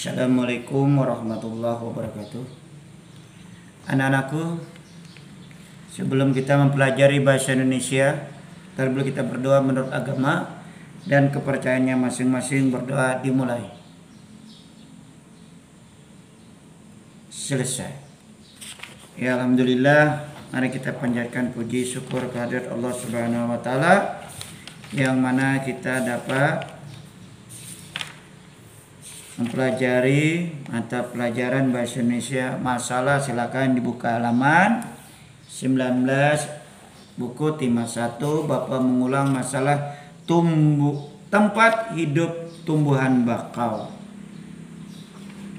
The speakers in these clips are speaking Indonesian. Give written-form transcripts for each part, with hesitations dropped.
Assalamualaikum warahmatullahi wabarakatuh. Anak-anakku, sebelum kita mempelajari bahasa Indonesia, terlebih kita berdoa menurut agama dan kepercayaannya masing-masing. Berdoa dimulai. Selesai. Ya alhamdulillah, mari kita panjatkan puji syukur kehadirat Allah Subhanahu wa taala yang mana kita dapat mempelajari mata pelajaran bahasa Indonesia. Masalah silakan dibuka halaman 19 buku Timah 1. Bapak mengulang masalah tempat hidup tumbuhan bakau.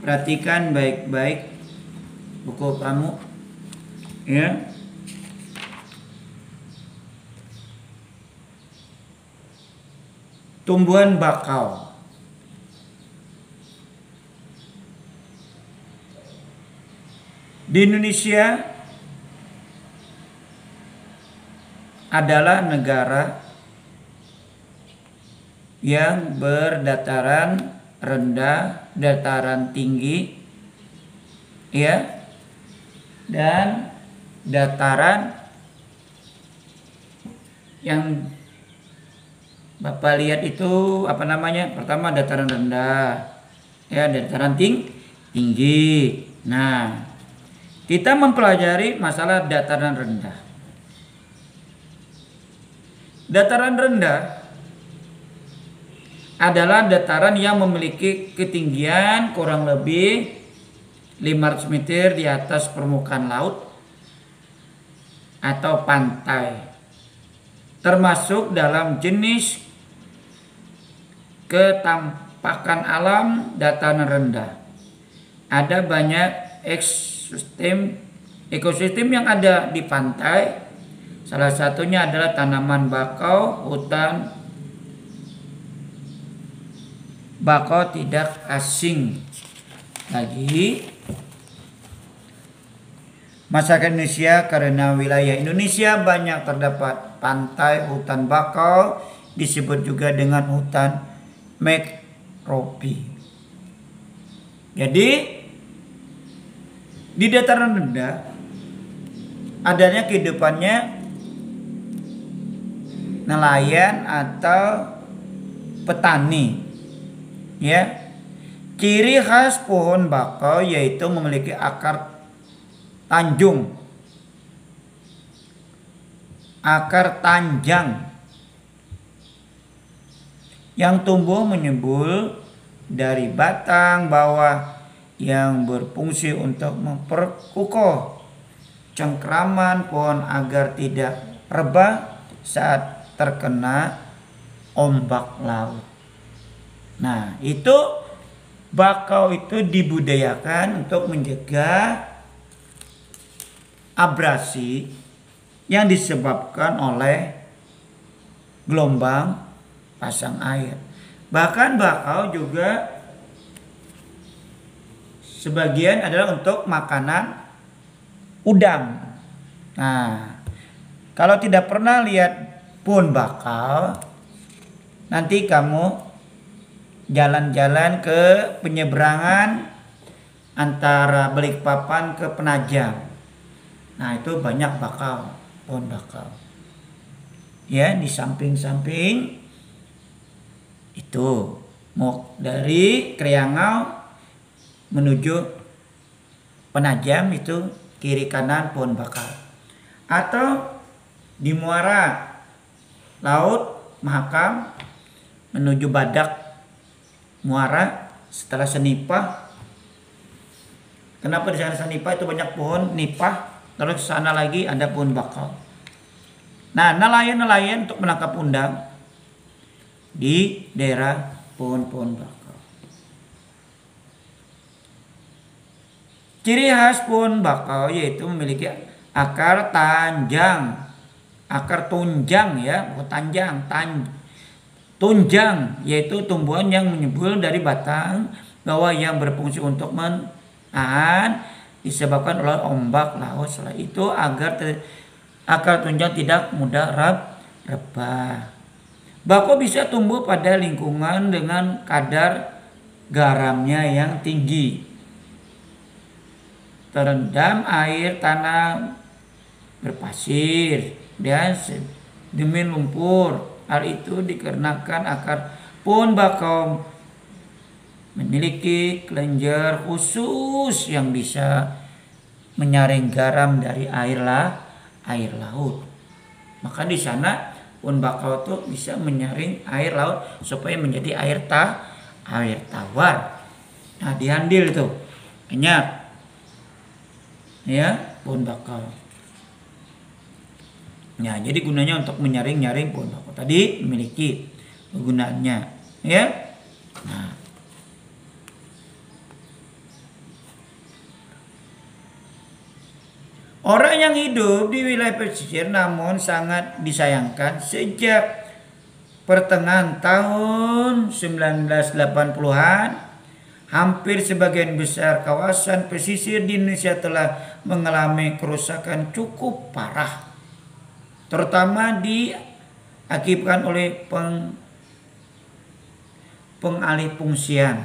Perhatikan baik-baik buku kamu ya. Tumbuhan bakau. Di Indonesia adalah negara yang berdataran rendah, dataran tinggi, ya, dan dataran yang Bapak lihat itu apa namanya? Pertama dataran rendah, ya, dataran tinggi. Nah, kita mempelajari masalah dataran rendah. Dataran rendah adalah dataran yang memiliki ketinggian kurang lebih 500 meter di atas permukaan laut atau pantai, termasuk dalam jenis ketampakan alam dataran rendah. Ada banyak ekosistem yang ada di pantai. Salah satunya adalah tanaman bakau, hutan bakau tidak asing lagi masyarakat Indonesia, karena wilayah Indonesia banyak terdapat pantai, hutan bakau, disebut juga dengan hutan mangrove. Jadi di dataran rendah adanya kehidupannya nelayan atau petani, ya. Ciri khas pohon bakau yaitu memiliki akar tanjung, akar tanjang yang tumbuh menyembul dari batang bawah yang berfungsi untuk memperkukuh cengkraman pohon agar tidak rebah saat terkena ombak laut. Nah, itu bakau itu dibudidayakan untuk mencegah abrasi yang disebabkan oleh gelombang pasang air. Bahkan bakau juga sebagian adalah untuk makanan udang. Nah, kalau tidak pernah lihat pohon bakau, nanti kamu jalan-jalan ke penyeberangan antara Balikpapan ke Penajam. Nah, itu banyak bakau, pohon bakau. Ya, di samping-samping itu mau dari Kriangau menuju Penajam itu kiri kanan pohon bakau. Atau di muara laut Mahakam menuju Badak muara setelah Senipah. Kenapa di sana Senipah itu banyak pohon nipah, terus ke sana lagi ada pohon bakau. Nah, nelayan-nelayan untuk menangkap udang di daerah pohon-pohon bakau. Ciri khas pohon bakau yaitu memiliki akar tanjang, akar tunjang, ya, bukan tanjang, tunjang, yaitu tumbuhan yang menyembul dari batang bawah yang berfungsi untuk menahan disebabkan oleh ombak laut. Setelah itu agar akar tunjang tidak mudah rebah. Bakau bisa tumbuh pada lingkungan dengan kadar garamnya yang tinggi. Terendam air tanah berpasir dan demi lumpur. Hal itu dikarenakan akar pohon bakau memiliki kelenjar khusus yang bisa menyaring garam dari air laut. Maka di sana pohon bakau itu bisa menyaring air laut supaya menjadi air tawar. Nah, di Handil itu banyak ya pohon bakau. Nah, jadi gunanya untuk menyaring pohon bakau tadi memiliki kegunaannya ya. Nah, orang yang hidup di wilayah pesisir namun sangat disayangkan sejak pertengahan tahun 1980-an hampir sebagian besar kawasan pesisir di Indonesia telah mengalami kerusakan cukup parah, terutama diakibatkan oleh pengalihfungsian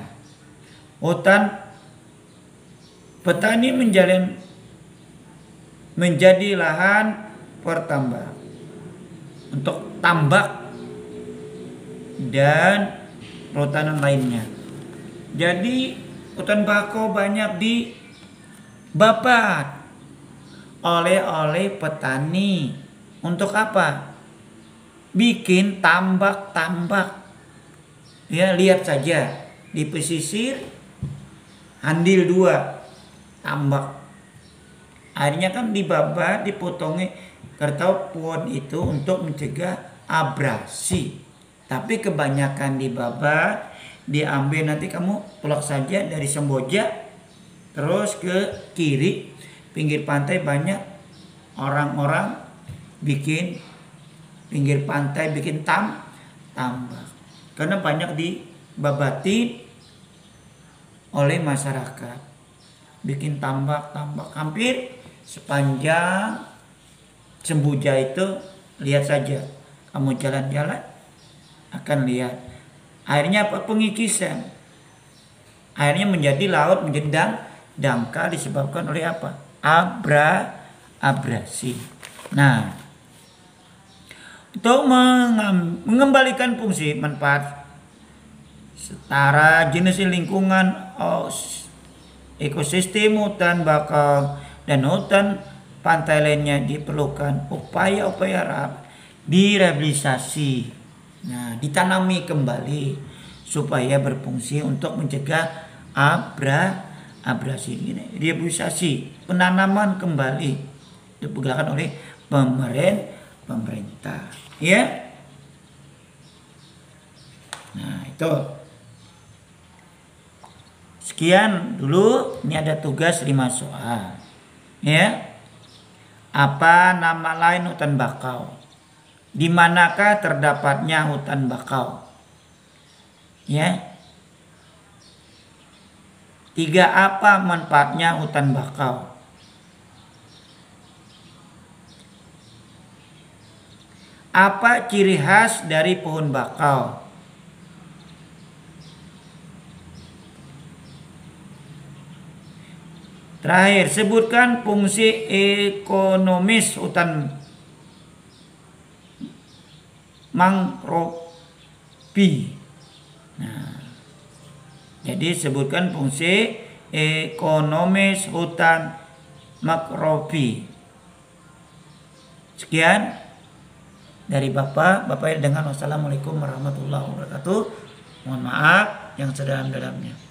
hutan. Petani menjadi lahan pertambak untuk tambak dan perhutanan lainnya. Jadi hutan bakau banyak dibabat oleh petani untuk apa? Bikin tambak-tambak. Ya, lihat saja di pesisir Handil 2 tambak. Akhirnya kan dibabat, dipotongi kertas pohon itu untuk mencegah abrasi. Tapi kebanyakan dibabat, diambil, nanti kamu tolak saja dari Semboja terus ke kiri pinggir pantai banyak orang-orang bikin pinggir pantai bikin tambak karena banyak dibabati oleh masyarakat, bikin tambak hampir sepanjang Semboja itu. Lihat saja kamu jalan-jalan akan lihat. Akhirnya apa? Pengikisan. Akhirnya menjadi laut, menjadi dangkal disebabkan oleh apa? Abrasi. Nah, untuk mengembalikan fungsi manfaat setara jenis lingkungan ekosistem hutan bakau dan hutan pantai lainnya diperlukan upaya-upaya direhabilitasi. Nah, ditanami kembali supaya berfungsi untuk mencegah abrasi ini. Rehabilitasi, penanaman kembali dipergerakan oleh pemerintah, ya. Nah, itu. Sekian dulu, ini ada tugas 5 soal. Ya. Apa nama lain hutan bakau? Di manakah terdapatnya hutan bakau? Ya. 3. Apa manfaatnya hutan bakau? Apa ciri khas dari pohon bakau? Terakhir, sebutkan fungsi ekonomis hutan mangrove. Nah, jadi sebutkan fungsi ekonomis hutan mangrove. Sekian dari Bapak dengan wassalamualaikum warahmatullahi wabarakatuh. Mohon maaf yang sedalam-dalamnya.